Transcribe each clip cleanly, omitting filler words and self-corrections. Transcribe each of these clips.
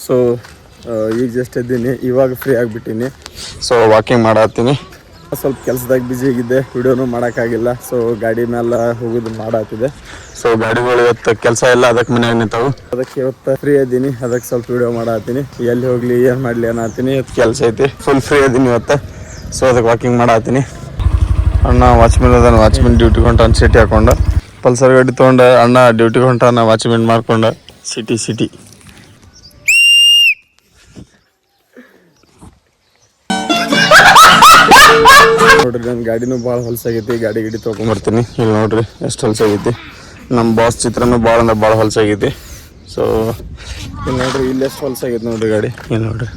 So ಈಗ just ಎದ್ದೀನಿ, ಇವಾಗ ಫ್ರೀ ಆಗಿಬಿಟ್ಟಿನಿ. ಸೊ ವಾಕಿಂಗ್ ಮಾಡತ್ತೀನಿ. ಸ್ವಲ್ಪ ಕೆಲಸದಾಗ ಬ್ಯುಸಿ ಆಗಿದ್ದೆ, ವಿಡಿಯೋನು ಮಾಡೋಕ್ಕಾಗಿಲ್ಲ. ಸೊ ಗಾಡಿ ಮೇಲೆ ಹೋಗೋದು ಮಾಡತ್ತಿದೆ. ಸೊ ಗಾಡಿಗಳು ಇವತ್ತು ಕೆಲಸ ಎಲ್ಲ ಅದಕ್ಕೆ ಮನೆಯಾಗ ನಿಂತಾವು. ಅದಕ್ಕೆ ಇವತ್ತು ಫ್ರೀ ಇದ್ದೀನಿ, ಅದಕ್ಕೆ ಸ್ವಲ್ಪ ವಿಡಿಯೋ ಮಾಡತ್ತೀನಿ. ಎಲ್ಲಿ ಹೋಗಲಿ ಏನು ಮಾಡಲಿ ಅನ್ನತ್ತೀನಿ. ಇವತ್ತು ಕೆಲಸ ಐತಿ, ಫುಲ್ ಫ್ರೀ ಇದ್ದೀನಿ ಇವತ್ತು. ಸೊ ಅದಕ್ಕೆ ವಾಕಿಂಗ್ ಮಾಡತ್ತೀನಿ. ಅಣ್ಣ ವಾಚ್ಮೆನ್ ಅದಾನ, ವಾಚ್ಮೆನ್ ಡ್ಯೂಟಿಗೆ ಹೊಂಟಾನ ಸಿಟಿ ಹಾಕೊಂಡು. ಪಲ್ಸರ್ ಗಾಡಿ ತೊಗೊಂಡು ಅಣ್ಣ ಡ್ಯೂಟಿಗೆ ಹೊಂಟಾನ ವಾಚ್ಮೆನ್ ಮಾಡ್ಕೊಂಡು ಸಿಟಿ. ನೋಡ್ರಿ ನನ್ನ ಗಾಡಿನೂ ಭಾಳ ಹೊಲಸಾಗೈತಿ. ಗಾಡಿ ತೊಗೊಂಬರ್ತೀನಿ. ಇಲ್ಲಿ ನೋಡ್ರಿ ಎಷ್ಟು ಹೊಲಸಾಗೈತಿ. ನಮ್ಮ ಬಾಸ್ ಚಿತ್ರನೂ ಭಾಳ ಅಂದ್ರೆ ಭಾಳ ಹೊಲಸಾಗೈತಿ. ಸೊ ಇಲ್ಲಿ ನೋಡ್ರಿ, ಇಲ್ಲಿ ಎಷ್ಟು ಹೊಲಸಾಗೈತಿ ನೋಡ್ರಿ ಗಾಡಿ. ಇಲ್ಲಿ ನೋಡ್ರಿ,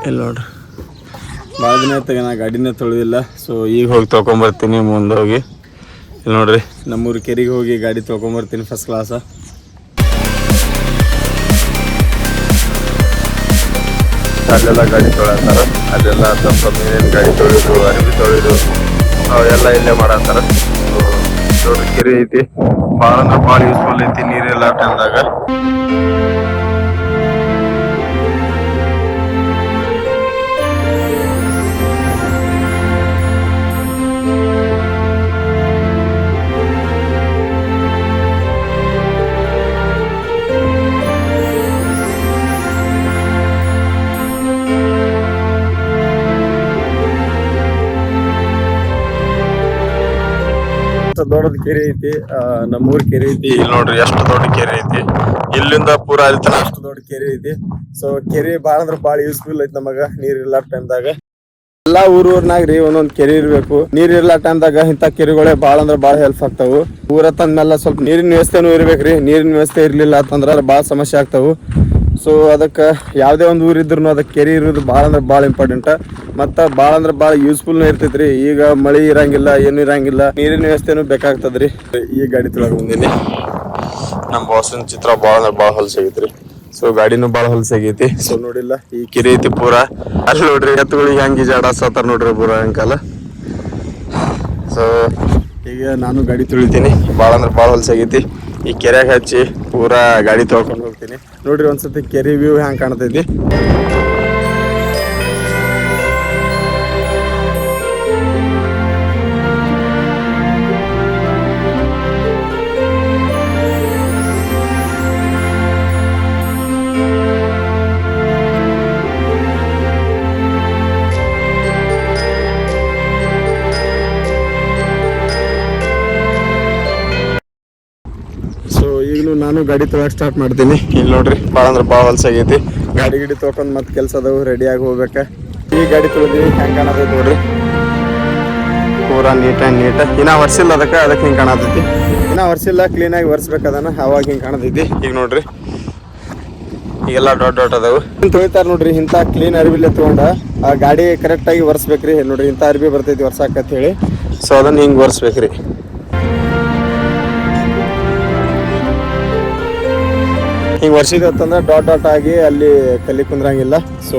ಇಲ್ಲಿ ನೋಡ್ರಿ, ಭಾಳ ದಿನ ಆಯ್ತಾಗ ನಾ ಗಾಡಿನೇ ತೊಳೆದಿಲ್ಲ. ಸೊ ಈಗ ಹೋಗಿ ತೊಗೊಂಬರ್ತೀನಿ ಮುಂದೆ ಹೋಗಿ. ಇಲ್ಲಿ ನೋಡ್ರಿ, ನಮ್ಮೂರು ಕೆರೆಗೆ ಹೋಗಿ ಗಾಡಿ ತೊಗೊಂಬರ್ತೀನಿ ಫಸ್ಟ್ ಕ್ಲಾಸ. ಅಲ್ಲೆಲ್ಲ ಗಾಡಿ ತೊಳೆತಾರ, ಅಲ್ಲೆಲ್ಲ ಸ್ವಲ್ಪ ನೀರಿನ ಗಾಡಿ ತೊಳೆದು ಅರಿವಿ ತೊಳೆದು ಅವೆಲ್ಲ ಇಲ್ಲೇ ಮಾಡತ್ತಾರ. ನೋಡ್ರಿ ಕೆರೆ ಐತಿ, ಭಾಳ ಅಂದ್ರೆ ಭಾಳ ಯೂಸ್ಫುಲ್ ಐತಿ ನೀರೆಲ್ಲ ಟೈಮ್ದಾಗ. ದೊಡ್ಡದ ಕೆರೆ ಐತಿ, ನಮ್ಮೂರ್ ಕೆರೆ ಐತಿ. ಇಲ್ಲಿ ನೋಡ್ರಿ ಎಷ್ಟು ದೊಡ್ಡ ಕೆರೆ ಐತಿ. ಇಲ್ಲಿಂದ ಪೂರಾ ಅಲ್ಲಿ ತನ ಅಷ್ಟು ದೊಡ್ಡ ಕೆರೆ ಐತಿ. ಸೊ ಕೆರೆ ಭಾಳ ಅಂದ್ರೆ ಭಾಳ ಯೂಸ್ಫುಲ್ ಐತಿ ನಮಗ ನೀರ್ ಇರ್ಲ ಟೈಮ್ದಾಗ. ಎಲ್ಲಾ ಊರ್ನಾಗ್ರಿ ಒಂದೊಂದ್ ಕೆರೆ ಇರ್ಬೇಕು. ನೀರ್ ಇರ್ಲ ಟೈಮ್ದಾಗ ಇಂಥ ಕೆರೆಗಳೇ ಭಾಳ ಅಂದ್ರೆ ಭಾಳ ಹೆಲ್ಪ್ ಆಗ್ತಾವು. ಊರ ತಂದ್ಮೇಲೆ ಸ್ವಲ್ಪ ನೀರಿನ ವ್ಯವಸ್ಥೆನೂ ಇರ್ಬೇಕ್ರಿ. ನೀರಿನ ವ್ಯವಸ್ಥೆ ಇರ್ಲಿಲ್ಲ ಅಂತಂದ್ರ ಭಾಳ ಸಮಸ್ಯೆ ಆಗ್ತಾವು. ಸೊ ಅದಕ್ಕೆ ಯಾವುದೇ ಒಂದು ಊರು ಇದ್ರು ಅದಕ್ಕೆ ಕೆರೆ ಇರೋದು ಭಾಳ ಅಂದ್ರೆ ಭಾಳ ಇಂಪಾರ್ಟೆಂಟ್. ಮತ್ತು ಭಾಳ ಅಂದ್ರೆ ಭಾಳ ಯೂಸ್ಫುಲ್ನೂ ಇರ್ತೈತ್ರಿ. ಈಗ ಮಳೆ ಇರಂಗಿಲ್ಲ, ಏನು ಇರಂಗಿಲ್ಲ, ನೀರಿನ ವ್ಯವಸ್ಥೆನೂ ಬೇಕಾಗ್ತದ್ರಿ. ಈ ಗಾಡಿ ತೊಳಗೆ ಬಂದೀನಿ. ನಮ್ಮ ಬಾಸಿನ ಚಿತ್ರ ಭಾಳ ಅಂದ್ರೆ ಭಾಳ ಹೊಲಸಾಗೈತ್ರಿ. ಸೊ ಗಾಡಿನೂ ಭಾಳ ಹೊಲಸಾಗೈತಿ. ಸೊ ನೋಡಿಲ್ಲ, ಈ ಕೆರೆ ಐತಿ ಪೂರಾ. ಅಲ್ಲಿ ನೋಡ್ರಿ ಎತ್ತುಗಳಿಗೆ ಹಂಗೆ ಜಾಡಾಡ್ಸತ್ತಾರ ನೋಡ್ರಿ ಪೂರಾ ಅಂಕಲ್. ಸೊ ಈಗ ನಾನು ಗಾಡಿ ತುಳಿತೀನಿ. ಭಾಳ ಅಂದ್ರೆ ಭಾಳ ಹೊಲಸಾಗೈತಿ. ಈ ಕೆರೆಗೆ ಹಚ್ಚಿ ಪೂರಾ ಗಾಡಿ ತೊಳ್ಕೊಂಡು ಹೋಗ್ತೀನಿ. ನೋಡ್ರಿ ಒಂದ್ಸತಿ ಕೆರೆ ವ್ಯೂ ಹ್ಯಾಂಗ್ ಕಾಣ್ತೈತಿ. ಈಗಲೂ ನಾನು ಗಾಡಿ ತೊಗೊಳಕ್ಕೆ ಸ್ಟಾರ್ಟ್ ಮಾಡ್ತೀನಿ. ಇಲ್ಲಿ ನೋಡ್ರಿ ಭಾಳ ಅಂದ್ರೆ ಭಾಳ ಹೊಲಸಾಗೈತಿ. ಗಾಡಿ ತೊಗೊಂಡು ಮತ್ತೆ ಕೆಲಸ ಅದಾವು, ರೆಡಿಯಾಗಿ ಹೋಗ್ಬೇಕ. ಈ ಗಾಡಿ ತೊಳೆದಿವಿ, ಹೆಂಗೆ ಕಾಣತೈತಿ ನೋಡ್ರಿ, ಪೂರಾ ನೀಟ್ ಇನ್ನ ವರ್ಷಿಲ್ಲ. ಅದಕ್ಕೆ ಹಿಂಗೆ ಕಾಣತೈತಿ. ಇನ್ನ ವರ್ಷಿಲ್ಲ, ಕ್ಲೀನಾಗಿ ಒರೆಸ್ಬೇಕದನ್ನ, ಅವಾಗ ಹಿಂಗೆ ಕಾಣತೈತಿ. ಈಗ ನೋಡ್ರಿ ಈಗೆಲ್ಲ ಡಾಟ್ ಅದಾವು. ತೊಳಿತಾರ ನೋಡ್ರಿ. ಇಂಥ ಕ್ಲೀನ್ ಅರ್ಬಿಲೆ ತೊಗೊಂಡ ಆ ಗಾಡಿ ಕರೆಕ್ಟಾಗಿ ಒರೆಸ್ಬೇಕ್ರಿ. ನೋಡ್ರಿ ಇಂಥ ಅರ್ಬಿ ಬರ್ತೈತಿ ಒರ್ಸಾಕಂತ ಹೇಳಿ. ಸೊ ಅದನ್ನ ಹಿಂಗೆ ಒರೆಸ್ಬೇಕ್ರಿ. ಹಿಂಗೆ ವರ್ಷಿದತ್ತಂದ್ರೆ ಡಾಟ್ ಆಗಿ ಅಲ್ಲಿ ಕಲಿ ಕುಂದ್ರಂಗಿಲ್ಲ. ಸೊ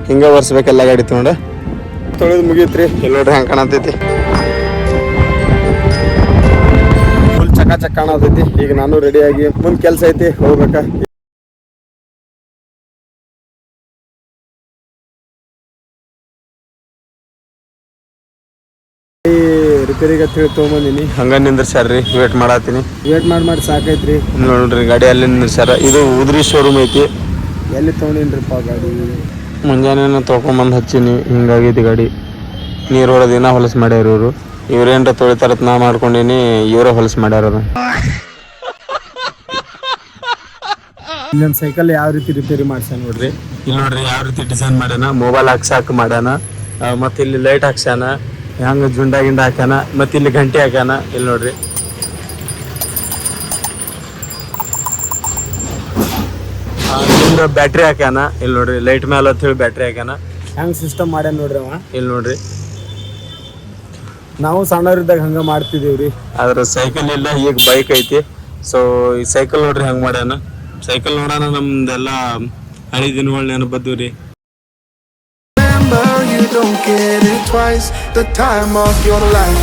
ಹಿಂಗೆ ಒರೆಸ್ಬೇಕೆಲ್ಲ ಗಾಡಿ ತೊಳೆದು ಮುಗೀತ್ರಿ. ಇಲ್ಲಿ ನೋಡ್ರಿ ಹಂಗೆ ಕಾಣತೈತಿ, ಫುಲ್ ಚಕ ಕಾಣತೈತಿ. ಈಗ ನಾನು ರೆಡಿಯಾಗಿ ಮುಂದೆ ಕೆಲಸ ಐತಿ, ಹೋಗ್ಬೇಕ. ರಿಪೇರಿಗೆ ಅಂತ ಹೇಳಿ ತೊಗೊಂಬಂದಿನಿ. ಹಂಗ ನಿಂದ್ರಸ್ಯಾರ್ರಿ, ವೇಟ್ ಮಾಡತ್ತೀನಿ. ವೇಟ್ ಮಾಡಿ ಸಾಕೈತ್ರಿ. ನೋಡ್ರಿ ಗಾಡಿ ಅಲ್ಲಿ ನಿಂದ್ರಸ್ಯಾರ. ಇದು ಉದ್ರಿ ಶೋರೂಮ್ ಐತಿ. ಎಲ್ಲಿ ತೊಗೊಂಡಿನ್ರಿಪ್ಪ ಗಾಡಿ? ಮುಂಜಾನೆ ತೊಗೊಂಬಂದು ಹಚ್ಚೀನಿ. ಹಿಂಗಾಗೈತಿ ಗಾಡಿ. ನೀರು ಹೊಡೆದು ದಿನ ಹೊಲಸು ಮಾಡ್ಯಾರ ಇವರು. ಇವ್ರೇನ್ರ ತೊಳಿತಾರತ್ ನಾ ಮಾಡ್ಕೊಂಡೀನಿ, ಇವರ ಹೊಲಸು ಮಾಡ್ಯಾರ. ಇಲ್ಲೊಂದು ಸೈಕಲ್ ಯಾವ ರೀತಿ ರಿಪೇರಿ ಮಾಡ್ಸ್ಯಾನ ನೋಡ್ರಿ. ಇಲ್ಲಿ ನೋಡ್ರಿ ಯಾವ ರೀತಿ ಡಿಸೈನ್ ಮಾಡ್ಯಾನ. ಮೊಬೈಲ್ ಹಾಕ್ಸಾಕ ಮಾಡ್ಯಾನ. ಮತ್ತೆ ಇಲ್ಲಿ ಲೈಟ್ ಹಾಕ್ಸ್ಯಾನ, ಹೆಂಗ ಜುಂಡ ಗಿಂಡ ಹಾಕ್ಯಾನ. ಮತ್ತೆ ಇಲ್ಲಿ ಗಂಟೆ ಹಾಕ್ಯಾನ. ಇಲ್ಲಿ ನೋಡ್ರಿ ಬ್ಯಾಟ್ರಿ ಹಾಕ್ಯಾನ. ಇಲ್ಲಿ ನೋಡ್ರಿ ಲೈಟ್ ಮೇಲೆ ಅಂತ ಹೇಳಿ ಬ್ಯಾಟ್ರಿ ಹಾಕ್ಯಾನ. ಹೆಂಗ್ ಸಿಸ್ಟಮ್ ಮಾಡ್ಯಾನ ನೋಡ್ರಿ ಅವ. ಇಲ್ಲಿ ನೋಡ್ರಿ ನಾವು ಸಣ್ಣವರಿದ್ದಾಗ ಹಂಗ ಮಾಡ್ತಿದೀವ್ರಿ. ಆದ್ರ ಸೈಕಲ್ ಇಲ್ಲ, ಈಗ ಬೈಕ್ ಐತಿ. ಸೊ ಈ ಸೈಕಲ್ ನೋಡ್ರಿ ಹೆಂಗ್ ಮಾಡ್ಯಾನ. ಸೈಕಲ್ ನೋಡೋಣ ನಮ್ದೆಲ್ಲ ಹಳಿ ದಿನಗಳು ನೆನಪದ್ದುರಿ. You don't get it twice, the time of your life.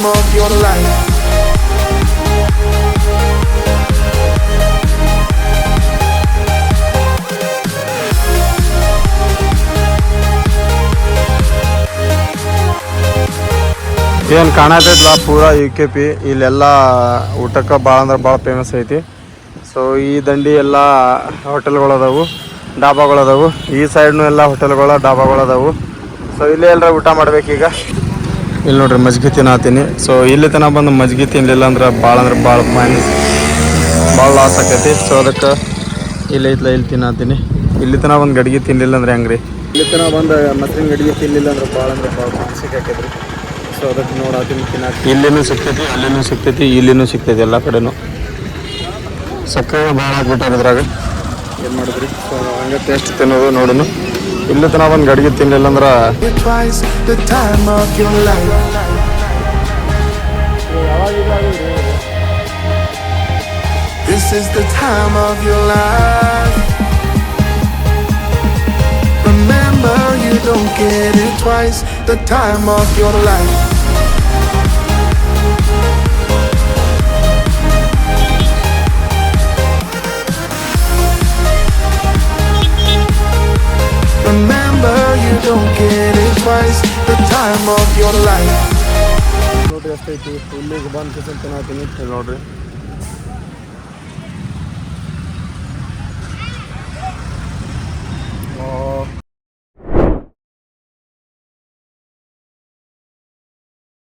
time of your life. ಏನು ಕಾಣತೈತಲ್ಲ ಪೂರಾ UKP ಇಲ್ಲೆಲ್ಲ ಊಟಕ್ಕೆ ಭಾಳ ಅಂದ್ರೆ ಭಾಳ ಫೇಮಸ್ ಐತಿ. ಸೊ ಈ ದಂಡಿ ಎಲ್ಲ ಹೋಟೆಲ್ಗಳದಾವು, ಡಾಬಾಗಳದಾವು. ಈ ಸೈಡ್ನು ಎಲ್ಲ ಹೋಟೆಲ್ಗಳ ಡಾಬಾಗಳದಾವು. ಸೊ ಇಲ್ಲೇ ಎಲ್ಲರ ಊಟ ಮಾಡ್ಬೇಕೀಗ. ಇಲ್ಲಿ ನೋಡ್ರಿ ಮಜ್ಗಿ ತಿನ್ನತ್ತೀನಿ. ಸೊ ಇಲ್ಲಿ ತನಕ ಬಂದು ಮಜ್ಗಿ ತಿನ್ನಲಿಲ್ಲ ಅಂದ್ರೆ ಭಾಳ ಲಾಸ್ ಆಕೈತಿ. ಸೊ ಅದಕ್ಕೆ ಇಲ್ಲಿ ತಿನ್ನತ್ತೀನಿ. ಇಲ್ಲಿ ತನಕ ಒಂದು ಗಡ್ಗೆ ತಿನ್ನಲಿಲ್ಲ ಅಂದ್ರೆ ಹೆಂಗ್ರಿ, ಇಲ್ಲಿ ತನಕ ಬಂದು ಮೊಸರಿನ ಗಡ್ಗೆ ತಿನ್ನಲಿಲ್ಲ ಅಂದ್ರೆ ಭಾಳ ಮಾನಸಿಕ ಆಕೈತ್ರಿ. ಸೊ ಅದಕ್ಕೆ ನೋಡತ್ತೀನಿ ತಿನ್ನಕ್ಕೆ. ಇಲ್ಲಿನೂ ಸಿಗ್ತೈತಿ, ಅಲ್ಲಿನೂ ಸಿಗ್ತೈತಿ, ಇಲ್ಲಿನೂ ಸಿಗ್ತೈತಿ, ಎಲ್ಲ ಕಡೆನೂ. ಸಕ್ಕರೆ ಭಾಳ ಹಾಕ್ಬಿಟ್ಟಾರ ಇದ್ರಾಗ, ಏನು ಮಾಡಿದ್ರಿ. ಸೊ ಹಂಗೆ ಟೇಸ್ಟ್ ತಿನ್ನೋದು ನೋಡೋಣ. ಇಲ್ಲಿ ತನಕ ಒಂದು ಗಡ್ಗೆ ತಿನ್ನಲಿಲ್ಲ ಅಂದ್ರೆ The time of your life. This is the time of your life. Remember, you don't get it twice. The time of your life. Remember, you don't get it twice. The time of your life. ನೋಡ್ರಿ ಎಷ್ಟೈತಿ. ಇಲ್ಲಿಗೆ ಬಂದು kitchen ತಿನ್ನತ್ತೀನಿ. ಇಲ್ಲಿ ನೋಡ್ರಿ